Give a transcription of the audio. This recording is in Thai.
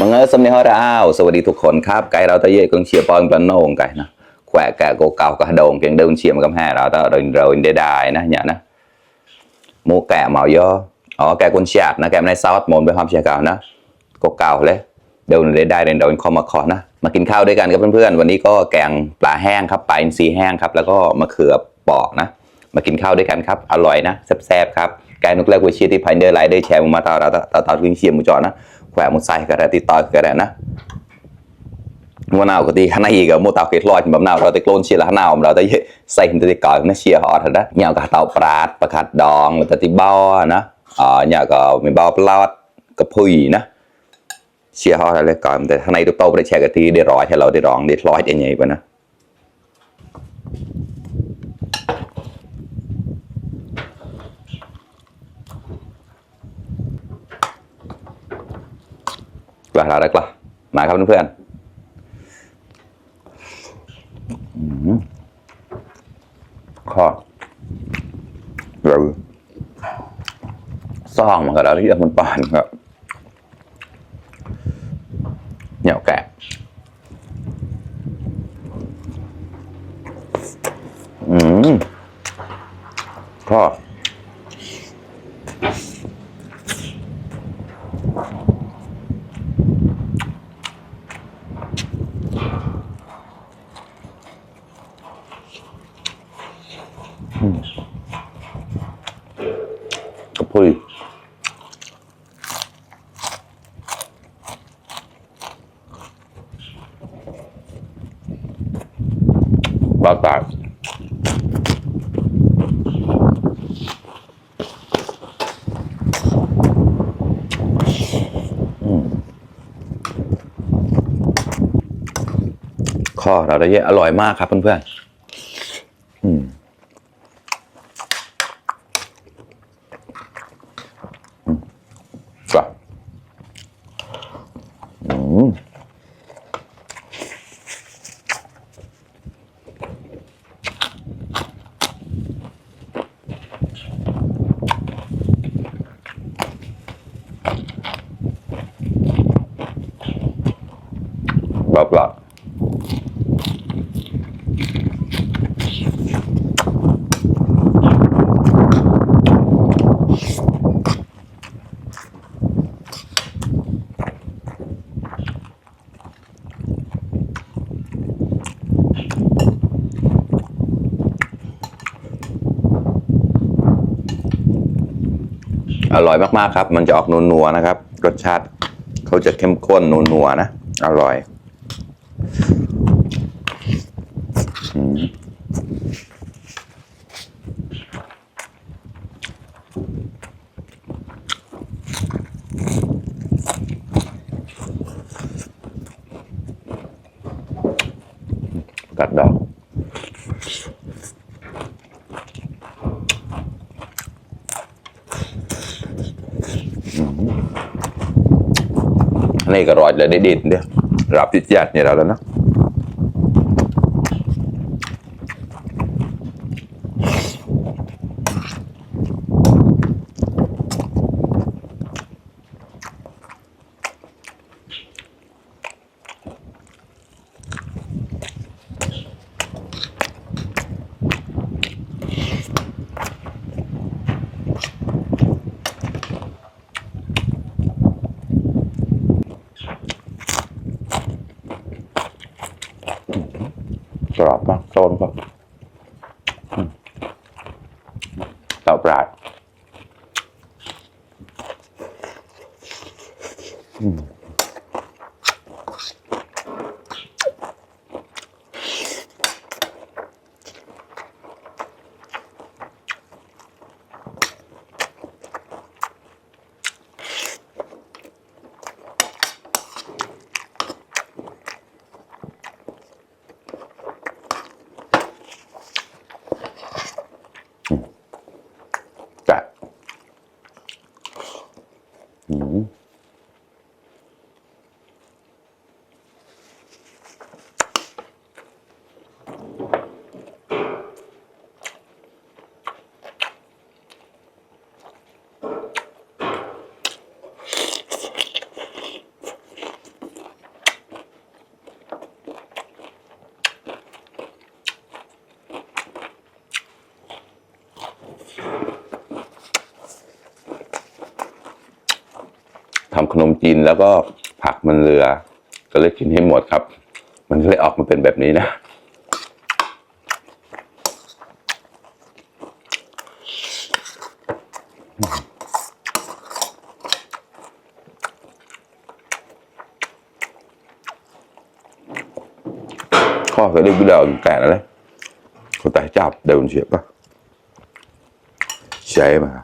มังเออสำเนียงเราสวัสดีทุกคนครับไก่เราตะเย่กงเชียร์ปอนปลาโน่งไก่นะแขวะแกโกเก่ากระโดงเพียงเดินเชียร์มันกำแห่เราตะโดนได้นะเนี่ยนะหมูแกะเมาย่ออ๋อแกกุนเชียบนะแกในซอสมนไปความเชียร์เก่านะโกเก่าเลยเดินได้เดินโดนคอมาขอนะมากินข้าวด้วยกันกับเพื่อนๆวันนี้ก็แกงปลาแห้งครับปลาอินทรีแห้งครับแล้วก็มะเขือปอกนะมากินข้าวด้วยกันครับอร่อยนะแซ่บๆครับแกนุกเล็กวิเชียร์ที่พันเดอร์ไลน์ได้แชร์มาตอนวิ่งเชียร์มุจอนะแขวะมุดใส่ก็ได้ติดต่อก็ได้นะมะนาวก็ดีข้างในอีกมะนาวเกล็ดลอยแบบนาวเราตะโกนเชียร์ละนาวเราตะใส่ตะก่อนนะเชียร์ฮอตนะเนี่ยก็เตาปลาประคัดดองตะติบ้านะเนี่ยก็มีบ้าปลากระพุยนะเชียร์ฮอตอะไรก่อนแต่ข้างในตัวโตไปแช่กะทิได้ร้อยให้เราได้รองได้ร้อยได้ไงไปนะกล้าได้กล้ามาครับเพื่อนข้อเราซ่องมันก็ได้ที่มันปานครับเหนียวแกะข้อกระพุ้ยบาตาข้อเราได้เยอะอร่อยมากครับเพื่อนๆแบบอร่อยมากๆครับมันจะออกนัวๆนะครับรสชาติเขาจะเข้มข้นนัวๆนะอร่อยกัดดอกนี่ก็รอยเลยได้ดินเดียวรับติดยัดเนี่ยเราแล้วนะกรอบมากโซนก็เต่าปลา ทำขนมจีนแล้วก็ผักมันเหลือก็เลยกินให้หมดครับ มันก็เลยออกมาเป็นแบบนี้นะข้อphải đi cái đầu cả nó đấy có tay chọc đều chuyện đó chế mà